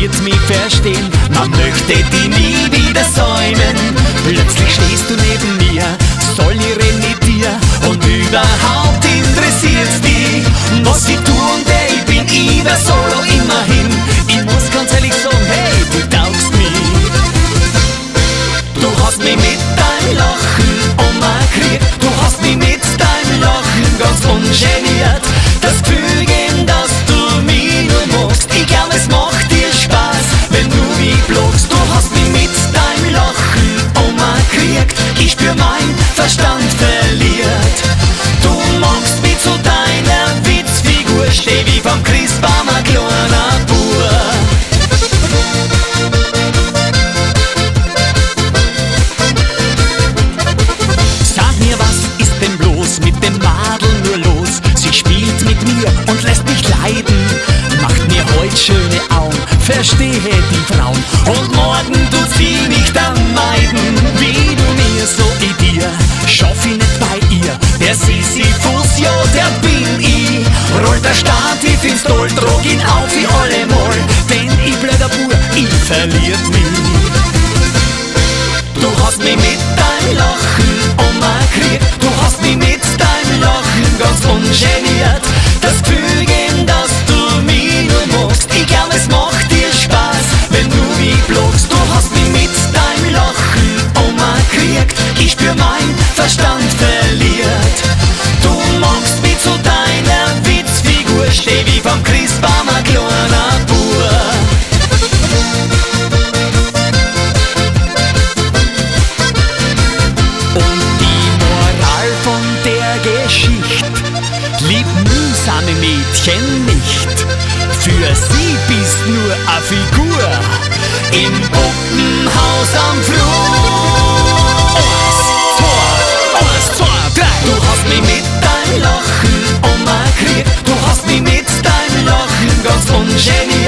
wird mich verstehen, man möchte die nie wieder säumen. Plötzlich stehst du neben mir, soll ich reden mit dir und überhaupt interessiert's dich, was ich tu und wer ich bin, ich wär solo immerhin. Ich muss ganz ehrlich sagen, hey, du taugst mich. Du hast mich mit deinem Lachen umgekriegt, du hast mich mit deinem Lachen ganz ungeniert das Gefühl gegeben, dass du mich nur magst. Ich glaub, es macht dir Spaß, wenn du mich blogst. Du hast mich mit deinem Lachen umgekriegt, ich spür mein Verstand verliert. Du magst mich zu deiner Witzfigur, steh wie vom Christbaum ein kleiner Bur. Sag mir, was ist denn bloß mit dem Madel nur los? Sie spielt mit mir und lässt mich leiden, macht mir heut schöne Augen, verstehe die Frauen, und morgen tut sie mich dann meiden. Wie du mir so in dir, schaff ich nicht bei ihr, der Sisyphus, ja, der bin ich. Rollt der Stativ ins Toll, trag ihn auf wie allemal, denn ich blöder Bur, ich verliert mich. Du hast mich mit deinem Lachen umgekriegt, du hast mich mit deinem Lachen ganz ungeniert das Gefühl gegeben, dass du mich nur magst. Ich glaub, es macht dir Spaß, wenn du mich blogst. Du hast mich mit deinem Lachen umgekriegt, ich spür mein Verstand verliert. Du magst mich zu deiner Witzfigur, steh wie vom Christbaum ein kleiner Bur. Lieb mühsame Mädchen nicht, für sie bist nur a Figur im Puppenhaus am Flur. Eins, zwei, drei. Du hast mich mit deinem Lachen umgekriegt, du hast mich mit deinem Lachen ganz ungeniert